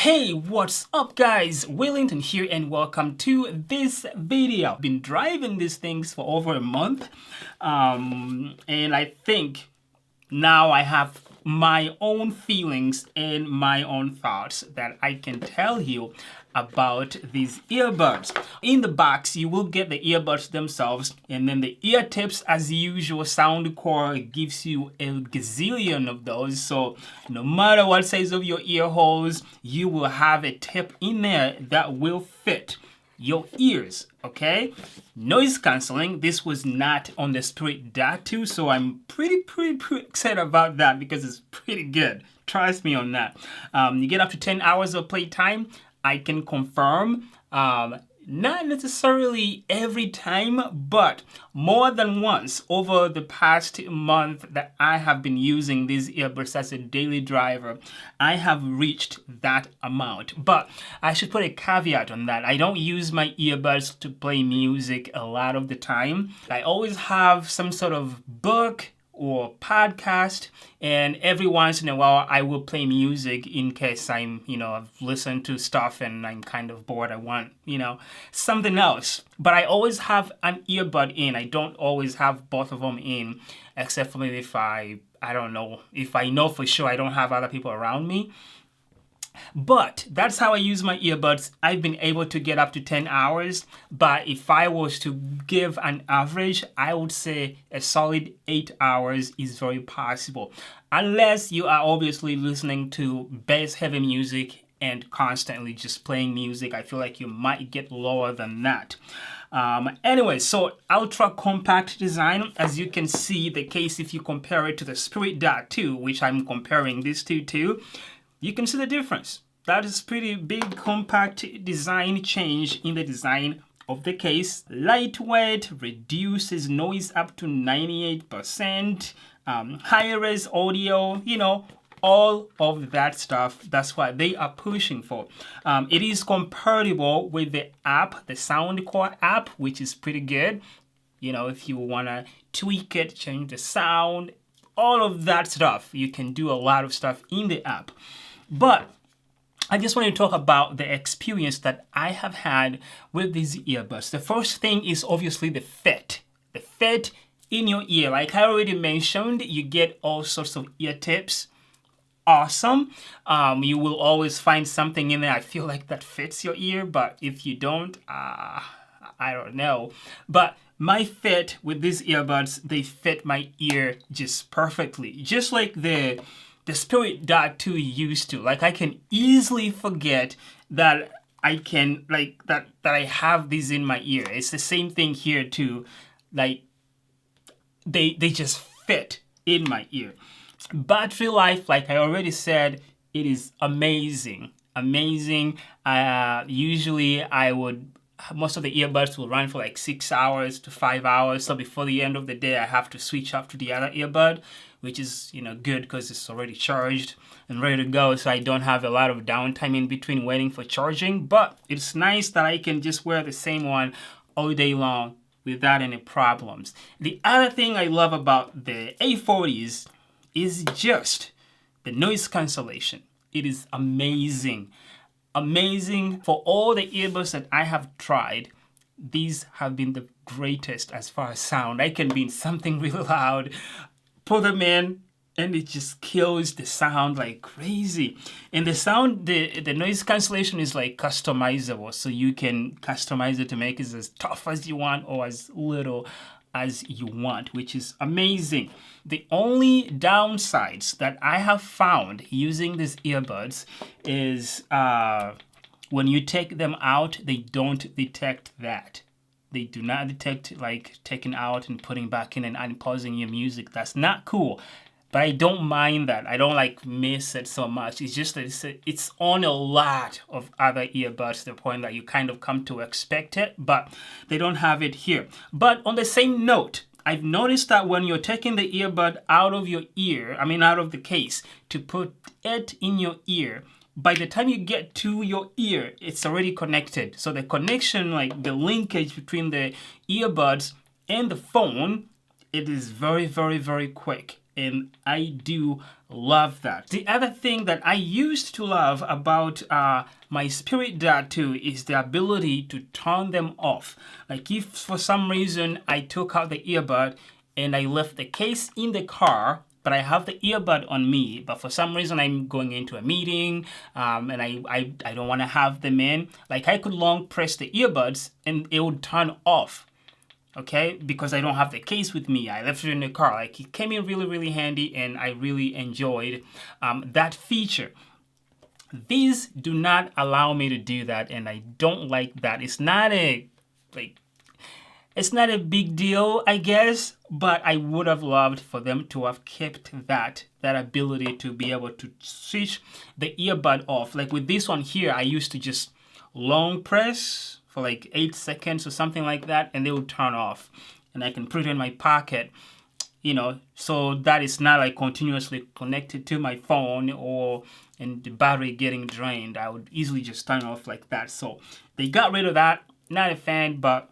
Hey, what's up guys? Willington here and welcome to this video. I've been driving these things for over a month and I think now I have my own feelings and my own thoughts that I can tell you about these earbuds. In the box, you will get the earbuds themselves, and then the ear tips, as usual. Soundcore gives you a gazillion of those, so no matter what size of your ear holes, you will have a tip in there that will fit your ears, okay? Noise cancelling, this was not on the Spirit Dart 2, so I'm pretty excited about that because it's pretty good. Trust me on that. You get up to 10 hours of playtime. I can confirm, not necessarily every time, but more than once over the past month that I have been using these earbuds as a daily driver, I have reached that amount. But I should put a caveat on that. I don't use my earbuds to play music a lot of the time. I always have some sort of book or podcast, and every once in a while I will play music in case I've listened to stuff and I'm kind of bored. I want, something else. But I always have an earbud in. I don't always have both of them in, except for maybe if I know for sure I don't have other people around me. But that's how I use my earbuds. I've been able to get up to 10 hours, but if I was to give an average, I would say a solid 8 hours is very possible. Unless you are obviously listening to bass heavy music and constantly just playing music, I feel like you might get lower than that. Anyway, so ultra compact design, as you can see, the case if you compare it to the Spirit Dart 2, which I'm comparing this to, you can see the difference. That is pretty big compact design change in the design of the case. Lightweight, reduces noise up to 98%, higher res audio, all of that stuff. That's what they are pushing for. It is compatible with the app, the Soundcore app, which is pretty good. If you want to tweak it, change the sound, all of that stuff. You can do a lot of stuff in the app. But I just want to talk about the experience that I have had with these earbuds. The first thing is obviously the fit. The fit in your ear. Like I already mentioned, you get all sorts of ear tips. Awesome. You will always find something in there I feel like that fits your ear, but if you don't, I don't know. But my fit with these earbuds, they fit my ear just perfectly. Just like the Spirit Dart 2 used to. Like I can easily forget that I have these in my ear. It's the same thing here too. Like they just fit in my ear. Battery life, like I already said, it is amazing. Usually most of the earbuds will run for like 6 hours to 5 hours. So before the end of the day, I have to switch up to the other earbud, which is, good because it's already charged and ready to go. So I don't have a lot of downtime in between waiting for charging. But it's nice that I can just wear the same one all day long without any problems. The other thing I love about the A40s is just the noise cancellation. It is amazing. Amazing. For all the earbuds that I have tried, these have been the greatest as far as sound. I can be in something really loud, put them in, and it just kills the sound like crazy. And the sound, the noise cancellation is like customizable, so you can customize it to make it as tough as you want or as little as you want, which is amazing. The only downsides that I have found using these earbuds is when you take them out, they don't detect that. They do not detect like taking out and putting back in and unpausing your music. That's not cool. But I don't mind that. I don't miss it so much. It's just that it's on a lot of other earbuds to the point that you kind of come to expect it, but they don't have it here. But on the same note, I've noticed that when you're taking the earbud out of the case to put it in your ear, by the time you get to your ear, it's already connected. So the connection, like the linkage between the earbuds and the phone, it is very quick. and I do love that. The other thing that I used to love about my Spirit Dad 2 is the ability to turn them off. Like if for some reason I took out the earbud and I left the case in the car, but I have the earbud on me, but for some reason I'm going into a meeting and I don't want to have them in, like I could long press the earbuds and it would turn off. Okay, because I don't have the case with me. I left it in the car. Like it came in really, really handy, and I really enjoyed that feature. These do not allow me to do that, and I don't like that. It's not a big deal, I guess, but I would have loved for them to have kept that ability to be able to switch the earbud off. Like with this one here, I used to just long press for like 8 seconds or something like that, and they would turn off, and I can put it in my pocket, so that is not like continuously connected to my phone and the battery getting drained. I would easily just turn off like that. So they got rid of that. Not a fan, but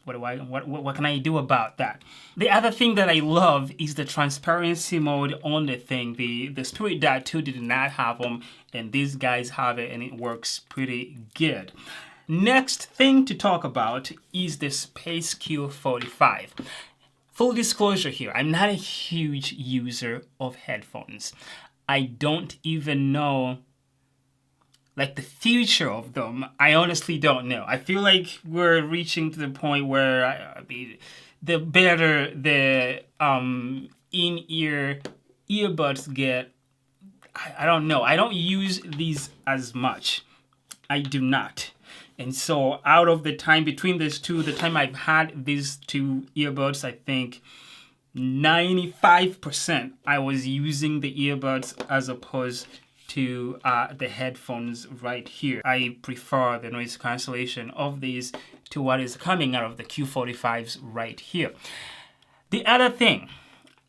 what can I do about that? The other thing that I love is the transparency mode on the thing. The Spirit Dad 2 did not have them, and these guys have it, and it works pretty good. Next thing to talk about is the Space Q45. Full disclosure here, I'm not a huge user of headphones. I don't even know like the future of them. I honestly don't know. I feel like we're reaching to the point where the better the in-ear earbuds get, I don't know. I don't use these as much. I do not. And so out of the time between these two, the time I've had these two earbuds, I think 95% I was using the earbuds as opposed to the headphones right here. I prefer the noise cancellation of these to what is coming out of the Q45s right here. The other thing,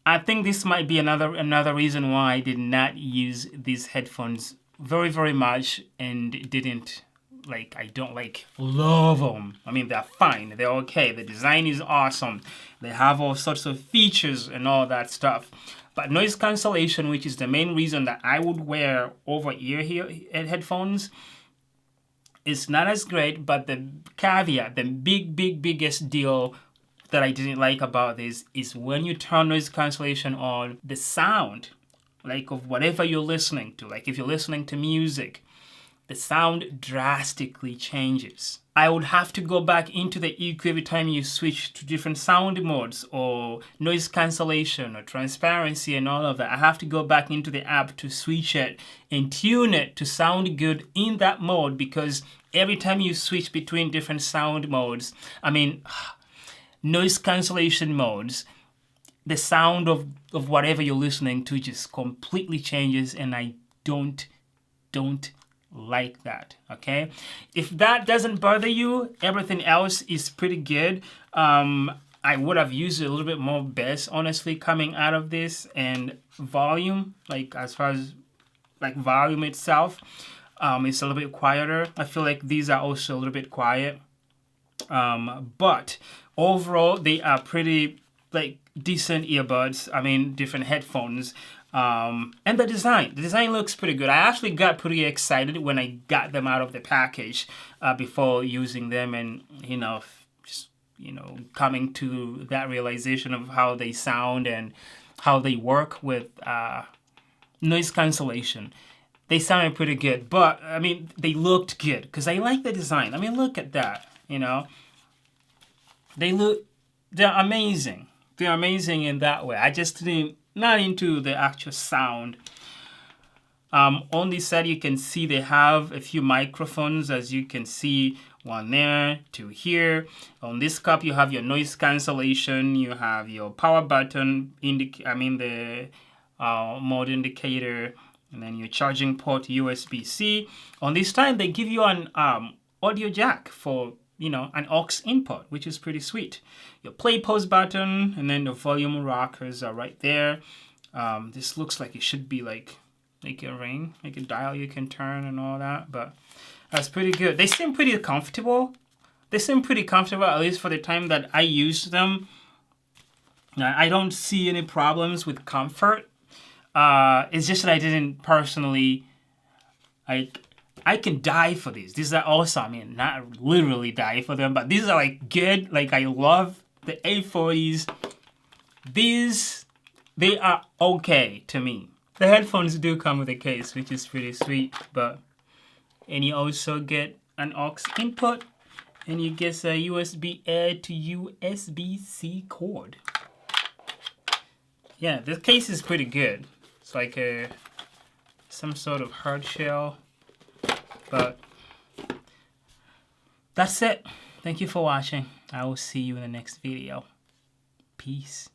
I think this might be another reason why I did not use these headphones very, very much and didn't I don't love them. I mean, they're fine. They're okay. The design is awesome. They have all sorts of features and all that stuff. But noise cancellation, which is the main reason that I would wear over-ear headphones, is not as great. But the caveat, the biggest deal that I didn't like about this is when you turn noise cancellation on, the sound, of whatever you're listening to. Like if you're listening to music, the sound drastically changes. I would have to go back into the EQ every time you switch to different sound modes or noise cancellation or transparency and all of that. I have to go back into the app to switch it and tune it to sound good in that mode, because every time you switch between different sound modes, noise cancellation modes, the sound of whatever you're listening to just completely changes, and I don't like that. Okay, if that doesn't bother you, everything else is pretty good. I would have used a little bit more bass, honestly, coming out of this, and volume, as far as volume itself, it's a little bit quieter. I feel like these are also a little bit quiet, but overall they are pretty decent earbuds. Different headphones. And the design looks pretty good. I actually got pretty excited when I got them out of the package before using them, and coming to that realization of how they sound and how they work with noise cancellation. They sounded pretty good, but they looked good because I like the design. Look at that. They're amazing. They're amazing in that way. I just not into the actual sound. On this side, you can see they have a few microphones, as you can see, one there, two here. On this cup, you have your noise cancellation. You have your power button, the mode indicator, and then your charging port, USB-C. On this time, they give you an audio jack for an aux input, which is pretty sweet. Your play pause button, and then the volume rockers are right there. This looks like it should be like a ring, like a dial you can turn and all that, but that's pretty good. They seem pretty comfortable. At least for the time that I used them. I don't see any problems with comfort. It's just that I didn't personally, like, I can die for these. These are awesome. I mean, not literally die for them, but these are like good. Like, I love the A40s. They are okay to me. The headphones do come with a case, which is pretty sweet, and you also get an aux input, and you get a USB A to USB-C cord. Yeah, this case is pretty good. It's like some sort of hard shell, but that's it. Thank you for watching. I will see you in the next video. Peace.